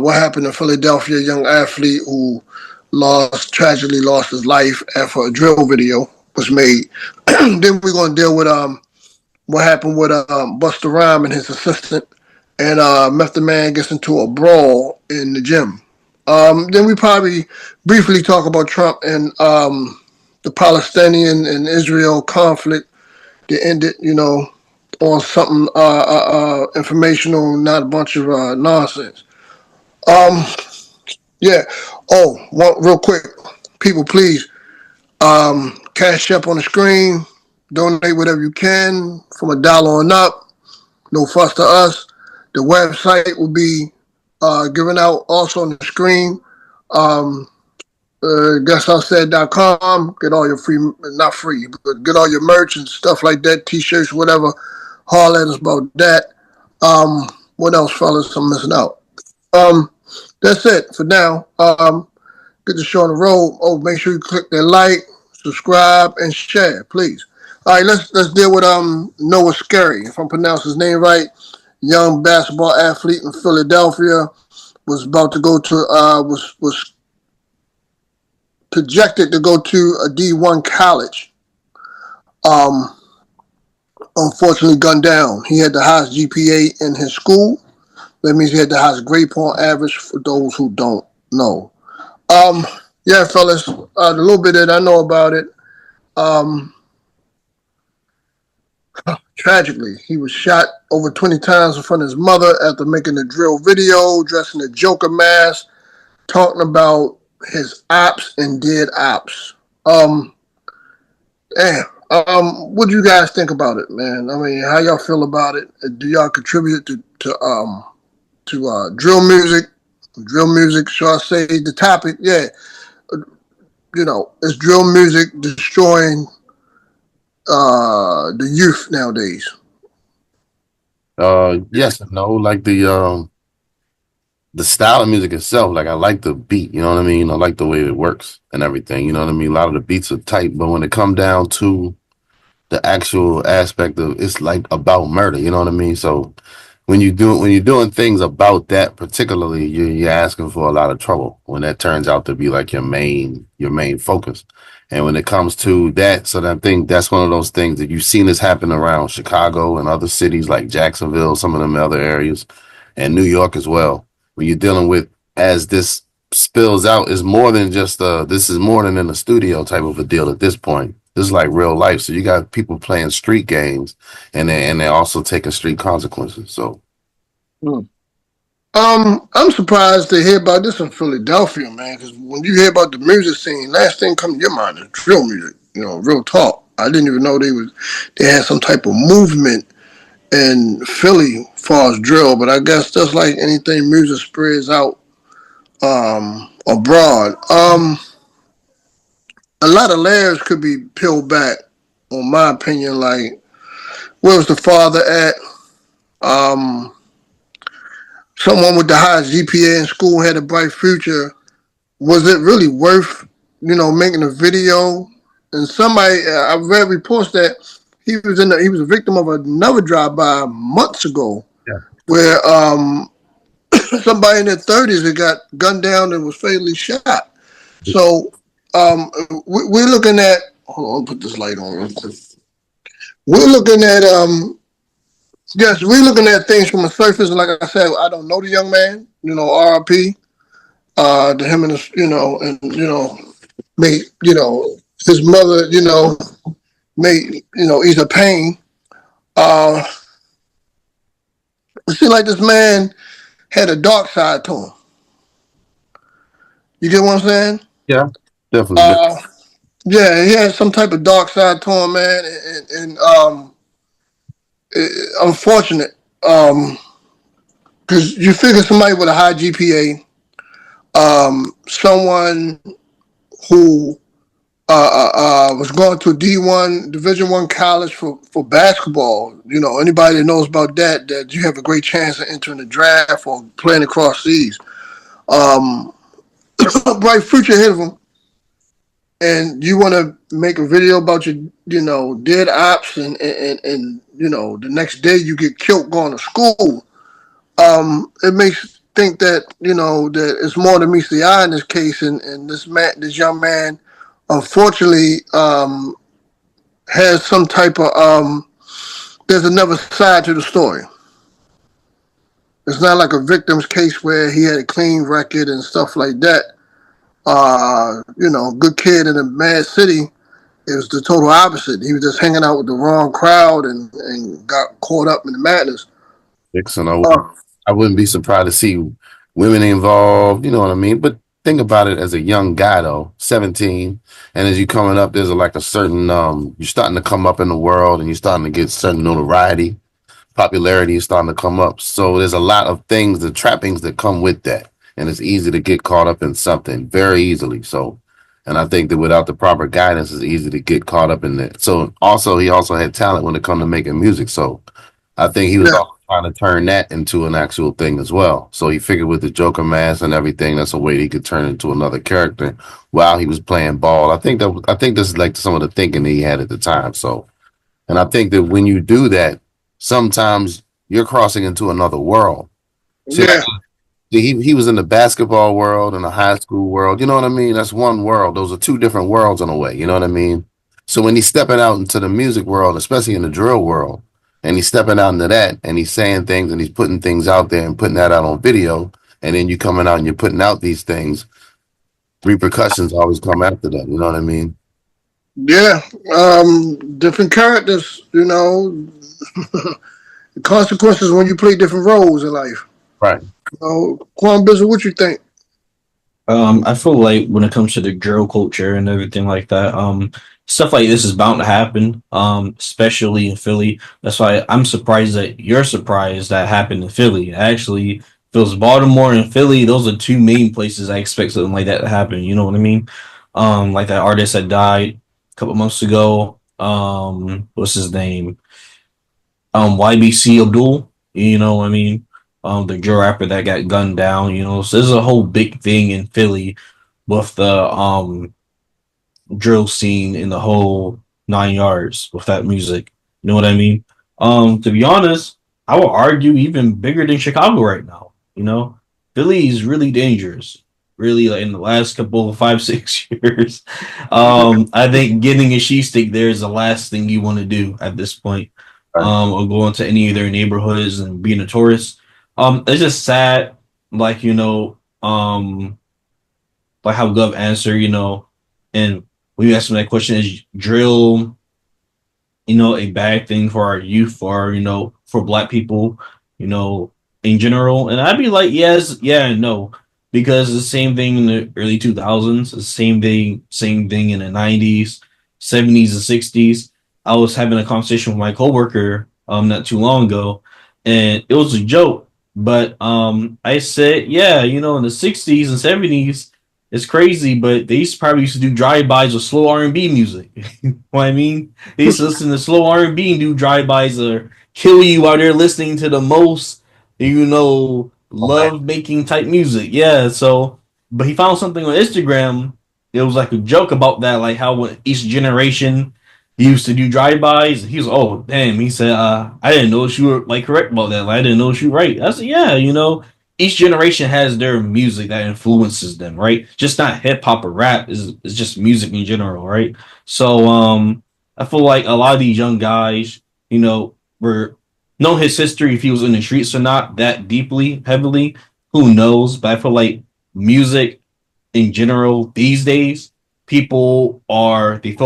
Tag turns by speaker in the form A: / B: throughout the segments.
A: what happened in Philadelphia, a young athlete who tragically lost his life after a drill video was made. Then we're gonna deal with what happened with Busta Rhymes and his assistant, and Method Man gets into a brawl in the gym. Then we probably briefly talk about Trump and the Palestinian and Israel conflict that ended, on something informational, not a bunch of nonsense. Um, yeah. Oh, real quick, people, please, cash up on the screen, donate whatever you can from $1 on up. No fuss to us. The website will be given out also on the screen. GuestHouseSaid.com. Get all your free, not free, but get all your merch and stuff like that, t-shirts, whatever. Holler at us about that. What else, fellas? I'm missing out. That's it for now. Get the show on the road. Oh, make sure you click that like, subscribe, and share, please. All right, let's deal with Noah Scary. If I'm pronouncing his name right, young basketball athlete in Philadelphia, was about to go to was projected to go to a D1 college. Unfortunately, gunned down. He had the highest GPA in his school. That means he had the highest grade point average. For those who don't know, yeah, fellas, the little bit that I know about it. Tragically, he was shot over 20 times in front of his mother after making a drill video, dressing a Joker mask, talking about his ops and did ops. Damn. What do you guys think about it, man? I mean, how y'all feel about it? Do y'all contribute to drill music? Drill music, shall I say the topic? Yeah. Is drill music destroying the youth nowadays?
B: Yes and no. Like the style of music itself, like I like the beat, you know what I mean? I like the way it works and everything, you know what I mean? A lot of the beats are tight, but when it come down to the actual aspect of it's like about murder, you know what I mean? So when you're doing things about that particularly, you're asking for a lot of trouble when that turns out to be like your main focus. And when it comes to that, so I think that's one of those things that you've seen this happen around Chicago and other cities like Jacksonville, some of them other areas, and New York as well. When you're dealing with as this spills out, is more than just this is more than in a studio type of a deal at this point. This is like real life. So you got people playing street games and they're also taking street consequences. So
A: Hmm. I'm surprised to hear about this in Philadelphia, man. Because when you hear about the music scene, last thing come to your mind is drill music. Real talk. I didn't even know they had some type of movement in Philly as far as drill, but I guess just like anything, music spreads out abroad. A lot of layers could be peeled back, on my opinion. Like, where was the father at? Um, Someone with the highest GPA in school had a bright future. Was it really worth, making a video? And somebody, I read reports that he was a victim of another drive-by months ago,
B: yeah.
A: where somebody in their 30s that got gunned down and was fatally shot. So we're looking at. Hold on, I'll put this light on real quick. We're looking at yes, we're looking at things from a surface. And like I said, I don't know the young man. RIP to him and his, and made his mother, made ease her pain. Uh, it seemed like this man had a dark side to him. You get what I'm saying?
B: Yeah, definitely.
A: Uh, yeah, he had some type of dark side to him, man, and unfortunate. Because you figure somebody with a high GPA, someone who was going to a D1 Division 1 college for basketball. Anybody that knows about that you have a great chance of entering the draft or playing across seas. Bright future ahead of him, and you want to make a video about your dead ops and the next day you get killed going to school. It makes think that that it's more than meets the eye in this case, and this young man, unfortunately, has some type of there's another side to the story. It's not like a victim's case where he had a clean record and stuff like that. Good kid in a mad city. It was the total opposite. He was just hanging out with the wrong crowd and got caught up in the madness.
B: Dixon,
A: Uh,
B: I wouldn't be surprised to see women involved. You know what I mean? But think about it as a young guy though, 17, and as you coming up, there's like a certain you're starting to come up in the world, and you're starting to get certain notoriety, popularity is starting to come up. So there's a lot of things, the trappings that come with that, and it's easy to get caught up in something very easily. So, and I think that without the proper guidance, it's easy to get caught up in that. So also, he also had talent when it come to making music. So I think he was
A: yeah,
B: also trying to turn that into an actual thing as well. So he figured with the Joker mask and everything, that's a way he could turn into another character while he was playing ball. I think this is like some of the thinking that he had at the time. So, and I think that when you do that, sometimes you're crossing into another world. See, like
A: yeah,
B: he was in the basketball world and the high school world. You know what I mean? That's one world. Those are two different worlds in a way. You know what I mean? So when he's stepping out into the music world, especially in the drill world, and he's stepping out into that, and he's saying things and he's putting things out there and putting that out on video, and then you coming out and you're putting out these things, repercussions always come after that. You know what I mean?
A: yeah. Different characters. The consequences when you play different roles in life.
B: Right.
A: Quan Bizzle, what you think?
C: I feel like when it comes to the drill culture and everything like that, stuff like this is bound to happen, especially in Philly. That's why I'm surprised that you're surprised that happened in Philly. Actually, feels Baltimore and Philly, those are two main places I expect something like that to happen. You know what I mean? Like that artist that died a couple months ago. What's his name? YBC Abdul. You know what I mean? The drill rapper that got gunned down. So there's a whole big thing in Philly with the drill scene in the whole 9 yards with that music. You know what I mean? To be honest, I would argue even bigger than Chicago right now. Philly is really dangerous. Really, like in the last couple of 5 6 years, I think getting a sheet stick there is the last thing you want to do at this point. Or go into any of their neighborhoods and being a tourist. It's just sad, like like how Gov answered, and when you ask him that question, is drill, a bad thing for our youth or for Black people, in general? And I'd be like, yes, yeah, and no, because it's the same thing in the early 2000s, the same thing in the 90s, 70s, and 60s. I was having a conversation with my coworker not too long ago, and it was a joke. But I said, yeah, in the 60s and 70s, it's crazy, but they probably used to do drive-bys with slow R&B music. You know what I mean? They used to listen to slow R&B and do drive-bys or kill you while they're listening to the most,
B: Okay.
C: love making type music. Yeah, so but he found something on Instagram. It was like a joke about that, like how when each generation used to do drive-bys. He was, oh damn. He said, I didn't know you were like correct about that. Like, I didn't know you were right. I said, yeah, each generation has their music that influences them, right? Just not hip hop or rap. Is just music in general, right? So I feel like a lot of these young guys, were know his history if he was in the streets or not that deeply, heavily. Who knows? But I feel like music in general these days, they feel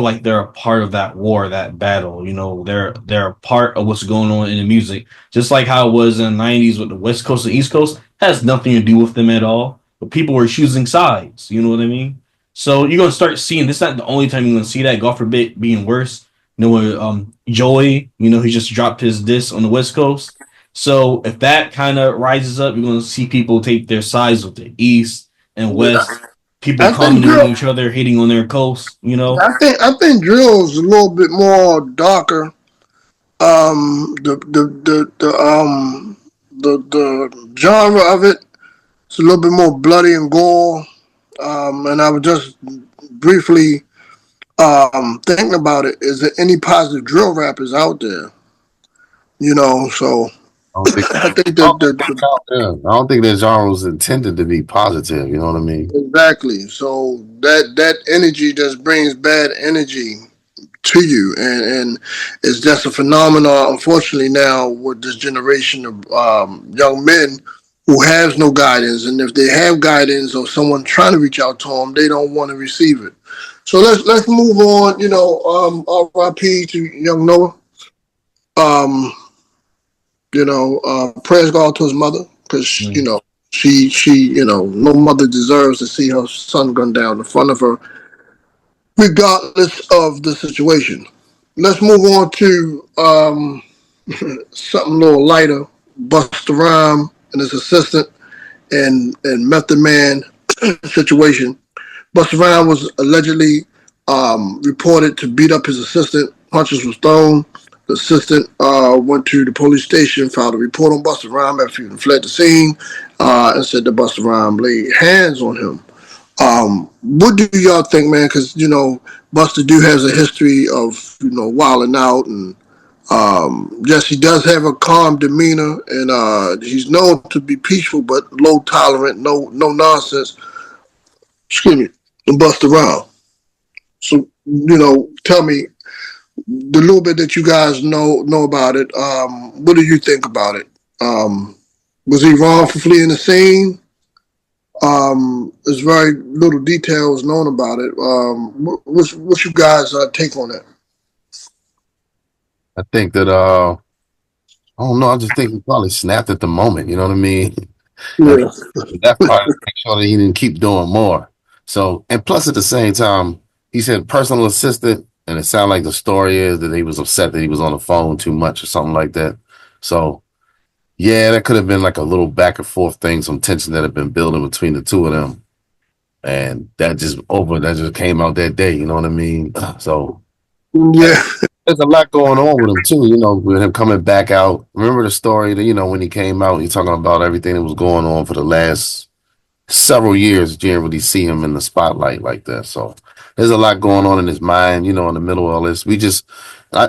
C: like they're a part of that war, that battle. They're a part of what's going on in the music. Just like how it was in the 90s with the West Coast and East Coast, has nothing to do with them at all. But people were choosing sides. You know what I mean? So you're gonna start seeing this. Not the only time you're gonna see that. God forbid being worse. Joey. He just dropped his diss on the West Coast. So if that kind of rises up, you're gonna see people take their sides with the East and
A: Yeah.
C: West. People
A: I think
C: commenting on
A: drill.
C: each other, hating on their coast.
A: I think drill is a little bit more darker. The genre of it is a little bit more bloody and gore. And I was just briefly thinking about it. Is there any positive drill rappers out there? So
B: I don't think,
A: I think
B: I
A: that
B: don't think, yeah, I don't think that genre was intended to be positive. You know what I mean?
A: exactly. So that energy just brings bad energy to you, and it's just a phenomenon. Unfortunately, now with this generation of young men who has no guidance, and if they have guidance or someone trying to reach out to them, they don't want to receive it. So let's move on. R.I.P. to young Noah. Um, prayers go out to his mother because
C: Mm.
A: no mother deserves to see her son gunned down in front of her, regardless of the situation. Let's move on to something a little lighter. Busta Rhyme and his assistant and Method Man situation. Busta Rhyme was allegedly reported to beat up his assistant. Punches was thrown. The assistant went to the police station, filed a report on Busta Rhyme after he fled the scene, and said that Busta Rhyme laid hands on him. What do y'all think, man? Because Buster do has a history of wilding out, and yes, he does have a calm demeanor, and he's known to be peaceful but low tolerant, no nonsense. Excuse me, and Buster Rhymes. So tell me the little bit that you guys know about it. What do you think about it? Was he wrong for fleeing the scene? There's very little details known about it. What's you guys' take on that?
B: I think that I don't know. I just think he probably snapped at the moment. You know what I mean? And
A: Yeah,
B: that part, make sure that he didn't keep doing more. So, and plus at the same time, he said personal assistant, and it sounded like the story is that he was upset that he was on the phone too much or something like that. So, yeah, that could have been like a little back and forth thing, some tension that had been building between the two of them, and that just came out that day. You know what I mean? So,
A: yeah,
B: there's a lot going on with him too, with him coming back out. Remember the story that, when he came out, he's talking about everything that was going on for the last several years. You didn't really see him in the spotlight like that. So there's a lot going on in his mind, in the middle of all this. I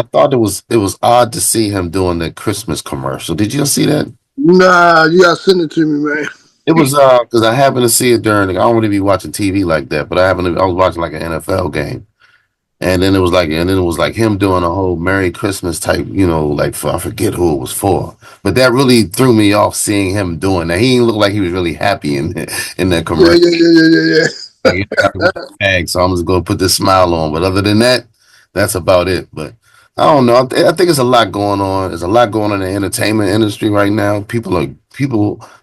B: thought it was odd to see him doing the Christmas commercial. Did you see that?
A: nah, you gotta send it to me, man.
B: It was because I happened to see it I don't really be watching TV like that, but I was watching like an NFL game. And then it was like him doing a whole Merry Christmas type, like I forget who it was for. But that really threw me off seeing him doing that. He didn't look like he was really happy in that
A: Yeah,
B: commercial.
A: yeah, yeah, yeah, yeah,
B: Like, yeah, I got the bag, so I'm just gonna put this smile on. But other than that, that's about it. But I don't know. I think there's a lot going on. There's a lot going on in the entertainment industry right now. People,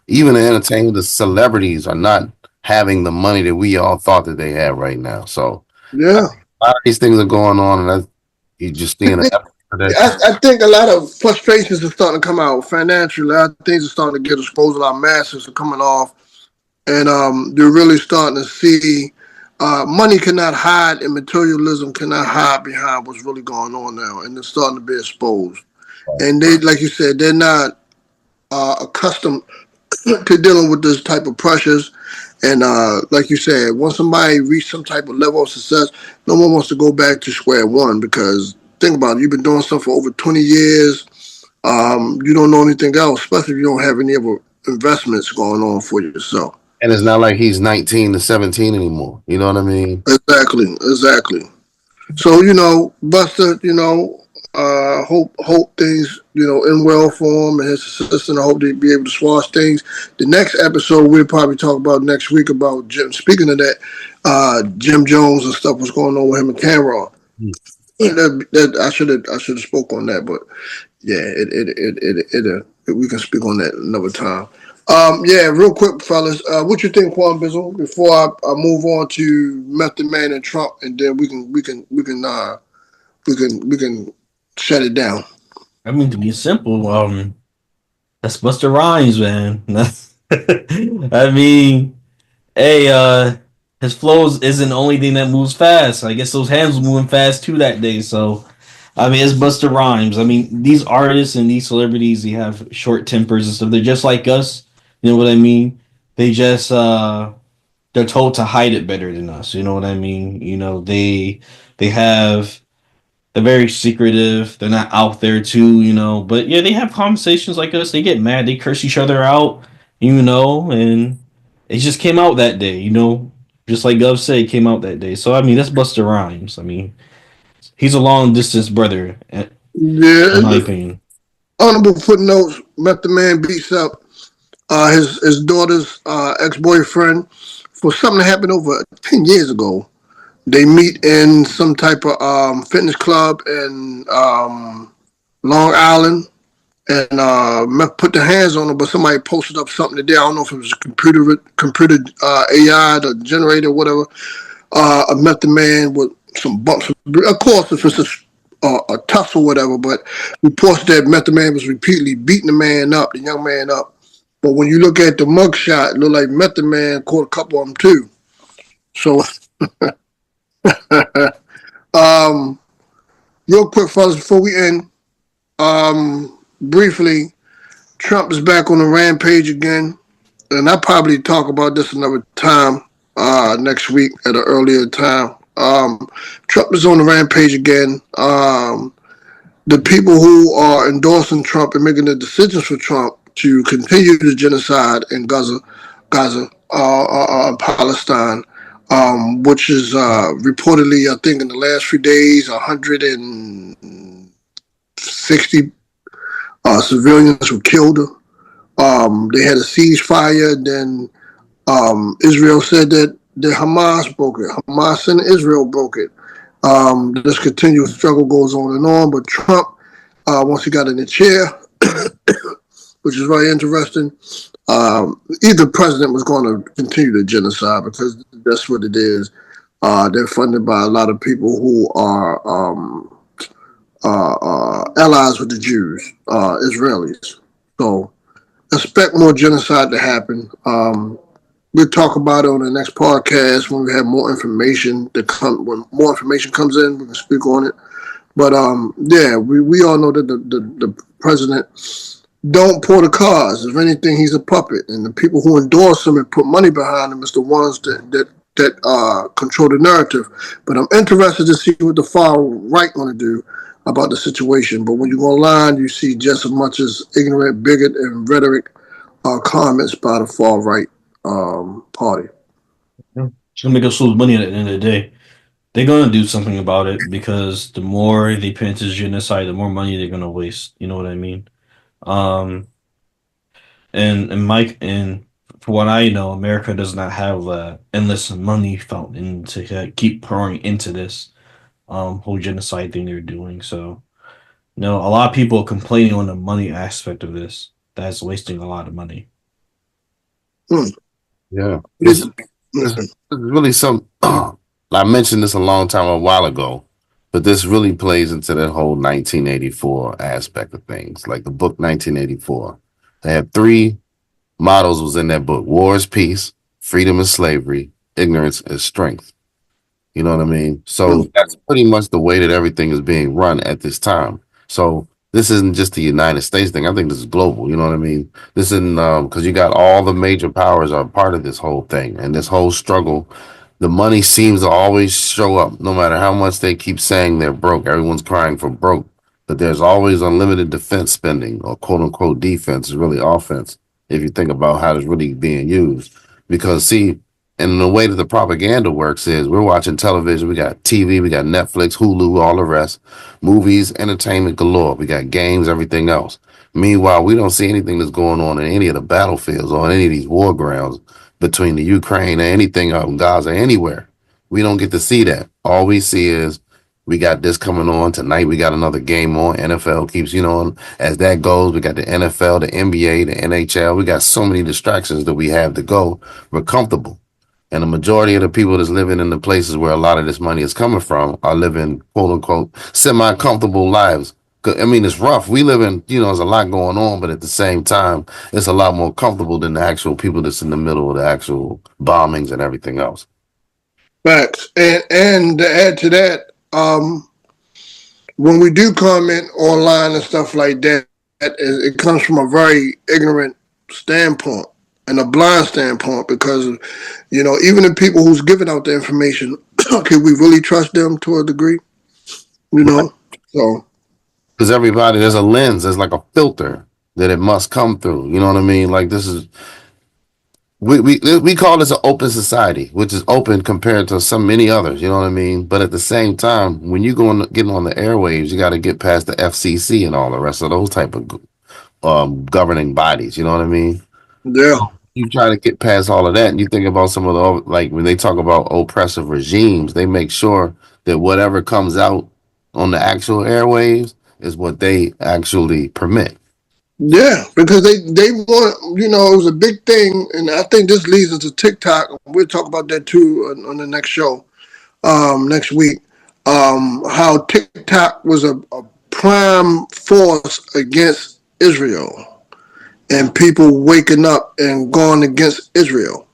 B: even the entertainment, the celebrities are not having the money that we all thought that they had right now. So
A: yeah.
B: a lot of these things are going on, and you just seeing an effort for that.
A: I think a lot of frustrations are starting to come out financially. A lot of things are starting to get exposed. A lot of masks are coming off, and they're really starting to see money cannot hide, and materialism cannot hide behind what's really going on now, and it's starting to be exposed. And they, like you said, they're not accustomed to dealing with this type of pressures. And like you said, once somebody reaches some type of level of success, no one wants to go back to square one because think about it, you've been doing something for over 20 years. You don't know anything else, especially if you don't have any other investments going on for yourself.
B: And it's not like he's 19 to 17 anymore. You know what I mean?
A: Exactly. So Buster, hope things end well for him and his assistant. I hope they be able to squash things. The next episode we'll probably talk about next week about Jim. Speaking of that, Jim Jones and stuff was going on with him and Cameron.
B: Hmm.
A: I should have spoke on that, but yeah, we can speak on that another time. Yeah, real quick, fellas. What you think, Quan Bizzle? Before I move on to Method Man and Trump, and then we can shut it down.
C: I mean, to be simple, that's Busta Rhymes, man. I mean, hey, his flows isn't the only thing that moves fast. I guess those hands were moving fast too that day. So, I mean, it's Busta Rhymes. I mean, these artists and these celebrities, they have short tempers and stuff. They're just like us. You know what I mean? They just they're told to hide it better than us. You know what I mean? They have they're very secretive. They're not out there too, you know. But yeah, they have conversations like us. They get mad. They curse each other out, you know. And it just came out that day, you know. Just like Gov said, it came out that day. So I mean, that's Busta Rhymes. I mean, he's a long distance brother, in my
A: Yeah,
C: opinion.
A: honorable footnotes. Method Man beats up his daughter's ex boyfriend for something that happened over 10 years ago. They meet in some type of fitness club in Long Island, and put their hands on him. But somebody posted up something today. I don't know if it was a computer AI, the generator, whatever. A Method Man with some bumps. Of course, if it's a tussle, whatever. But reports that Method Man was repeatedly beating the young man up. But when you look at the mugshot, it looked like Method Man caught a couple of them too. So, um, real quick, fellas, before we end, briefly, Trump is back on the rampage again, and I'll probably talk about this another time next week at an earlier time. Trump is on the rampage again. The people who are endorsing Trump and making the decisions for Trump to continue the genocide in Palestine, which is reportedly, I think, in the last few days, 160 civilians were killed. They had a ceasefire. Then Israel said that the Hamas broke it. Hamas and Israel broke it. This continuous struggle goes on and on. But Trump, once he got in the chair, which is very interesting, either president was going to continue the genocide because that's what it is. They're funded by a lot of people who are allies with the Jews, Israelis. So expect more genocide to happen. We'll talk about it on the next podcast when we have more information when more information comes in, we can speak on it. But yeah, we all know that the president don't pour the cards. If anything, he's a puppet, and the people who endorse him and put money behind him is the ones that control the narrative. But I'm interested to see what the far right going to do about the situation. But when you go online, you see just as much as ignorant, bigot, and rhetoric comments by the far right party.
C: It's gonna make us lose money at the end of the day. They're gonna do something about it because the more they pay into genocide, the more money they're gonna waste. You know what I mean? Um, and Mike, and for what I know, America does not have endless money fountain to keep pouring into this whole genocide thing they're doing. So, no, a lot of people are complaining on the money aspect of this. That's wasting a lot of money.
A: Hmm.
B: Yeah,
A: Listen,
B: it's really some. I mentioned this a while ago, but this really plays into that whole 1984 aspect of things. Like the book 1984, they had three mottos was in that book: war is peace, freedom is slavery, ignorance is strength. You know what I mean? So that's pretty much the way that everything is being run at this time. So this isn't just the United States thing. I think this is global. You know what I mean? This isn't because you got all the major powers are part of this whole thing and this whole struggle. The money seems to always show up, no matter how much they keep saying they're broke. Everyone's crying for broke, but there's always unlimited defense spending or quote unquote defense is really offense if you think about how it's really being used. Because see, and the way that the propaganda works is we're watching television, we got TV, we got Netflix, Hulu, all the rest, movies, entertainment galore. We got games, everything else. Meanwhile, we don't see anything that's going on in any of the battlefields or any of these war grounds between the Ukraine or anything out in Gaza, anywhere. We don't get to see that. All we see is we got this coming on tonight. We got another game on. NFL keeps, as that goes, we got the NFL, the NBA, the NHL. We got so many distractions that we have to go. We're comfortable. And the majority of the people that's living in the places where a lot of this money is coming from are living, quote unquote, semi comfortable lives. I mean, it's rough. We live in, there's a lot going on, but at the same time, it's a lot more comfortable than the actual people that's in the middle of the actual bombings and everything else.
A: facts. And to add to that, when we do comment online and stuff like that, it comes from a very ignorant standpoint and a blind standpoint because, even the people who's giving out the information, can we really trust them to a degree? You know? So
B: because everybody, there's a lens, there's like a filter that it must come through. You know what I mean? Like this is we call this an open society, which is open compared to so many others. You know what I mean? But at the same time, when you getting on the airwaves, you got to get past the FCC and all the rest of those type of governing bodies. You know what I mean?
A: yeah,
B: You try to get past all of that, and you think about some of the like when they talk about oppressive regimes, they make sure that whatever comes out on the actual airwaves is what they actually permit.
A: yeah, because they want, it was a big thing, and I think this leads us to TikTok. We'll talk about that too on the next show, next week. How TikTok was a prime force against Israel, and people waking up and going against Israel.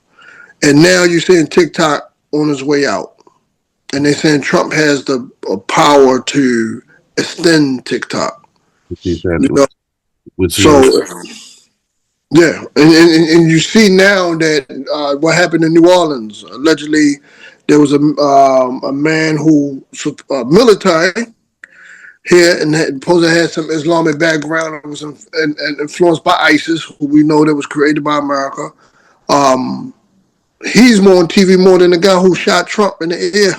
A: And now you're seeing TikTok on its way out. And they're saying Trump has the power to extend TikTok.
B: He said,
A: You know,
B: which
A: so
B: is
A: yeah, and you see now that what happened in New Orleans. Allegedly, there was a man who military here and supposedly had some Islamic background and was and influenced by ISIS, who we know that was created by America. Um, he's more on TV more than the guy who shot Trump in the ear.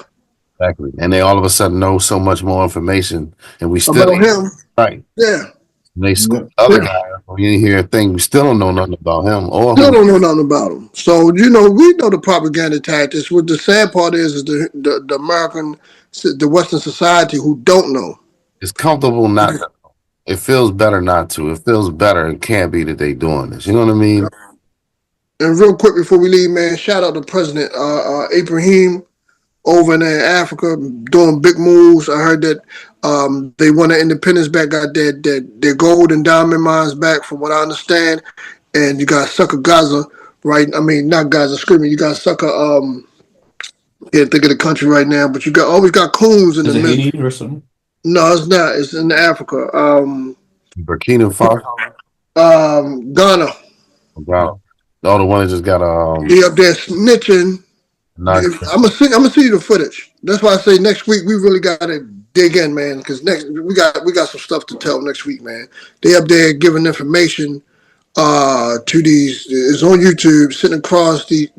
B: exactly, and they all of a sudden know so much more information, and we still
A: About
B: ain't
A: him.
B: right.
A: Yeah.
B: They scoop the other
A: Yeah.
B: guy. You didn't hear a thing. We still don't know nothing about him or
A: Still
B: who.
A: don't know nothing about him. So, we know the propaganda tactics. What the sad part is the American, the Western society who don't know.
B: It's comfortable not to know. It feels better not to. It feels better. It can't be that they doing this. You know what I mean?
A: And real quick before we leave, man, shout out to President Ibrahim over in Africa doing big moves. I heard that they won their independence back, got their gold and diamond mines back, from what I understand. And you got Sucker Gaza, right? I mean, not Gaza, screaming. You got Sucker. Can't think of the country right now, but you always got coons in
C: Is
A: the
C: it
A: middle.
C: Haiti or something?
A: No, it's not. It's in Africa.
B: Burkina Faso.
A: Ghana.
B: Wow. Oh, the one that just got
A: He up there snitching.
B: not
A: I'm gonna see you the footage. That's why I say next week we really gotta dig in, man. Because next we got some stuff to tell next week, man. They up there giving information to these. It's on YouTube, sitting across these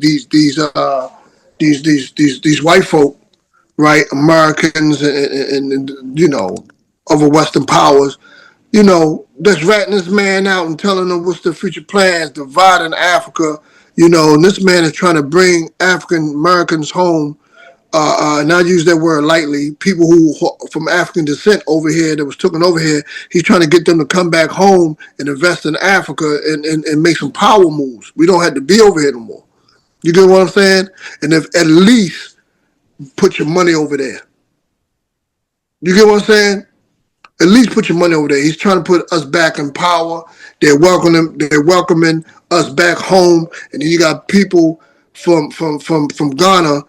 A: white folk, right? Americans and other Western powers, that's ratting this man out and telling them what's the future plans, dividing Africa, and this man is trying to bring African Americans home, and I use that word lightly, people who from African descent over here that was taken over here, he's trying to get them to come back home and invest in Africa and make some power moves. We don't have to be over here no more. You get what I'm saying? And if at least put your money over there. You get what I'm saying? At least put your money over there. He's trying to put us back in power. They're welcoming us back home. And then you got people from Ghana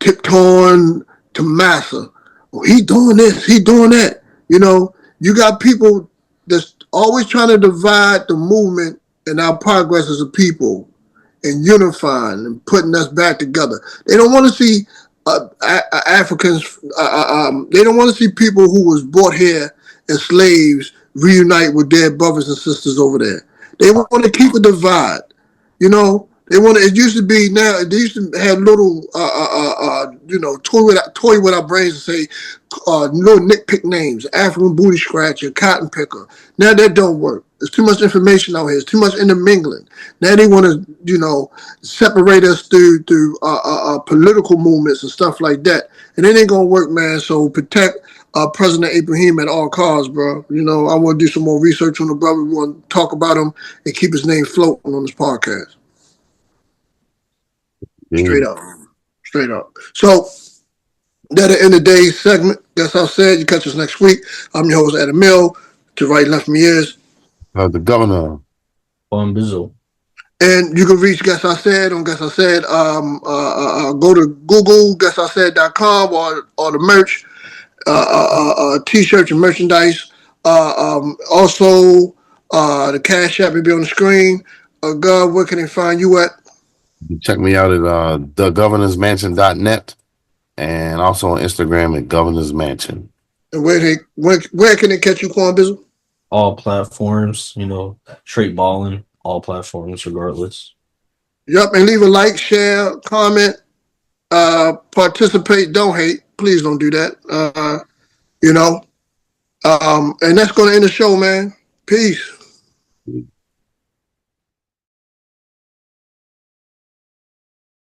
A: tiptoeing to Massa. Oh, he doing this, he doing that. You got people that's always trying to divide the movement and our progress as a people and unifying and putting us back together. They don't want to see Africans. They don't want to see people who was brought here as slaves reunite with their brothers and sisters over there. They want to keep a divide. They want to. It used to be now. They used to have little, toy with our brains and say little nitpick names: African booty scratcher, cotton picker. Now that don't work. There's too much information out here. There's too much intermingling. Now they want to, separate us through political movements and stuff like that, and it ain't gonna work, man. So protect President Ibrahim at all costs, bro. I want to do some more research on the brother. We want to talk about him and keep his name floating on this podcast. Straight up. Straight up. So that'll end today's segment. That's how I said. You catch us next week. I'm your host, Adam Mill. To right and left from me is
B: the governor.
C: On Bizzle.
A: And you can reach Guess I Said on Guess I Said. Go to Google, guessIsaid.com or the merch, t-shirts and merchandise. Also, the Cash App will be on the screen. God, where can they find you at?
B: Check me out at thegovernorsmansion.net and also on Instagram at Governor's Mansion.
A: And where can they catch you, Quan Bizzle?
C: All platforms, you know, straight balling, all platforms, regardless.
A: Yep, and leave a like, share, comment, participate, don't hate. Please don't do that. You know. And that's gonna end the show, man. Peace.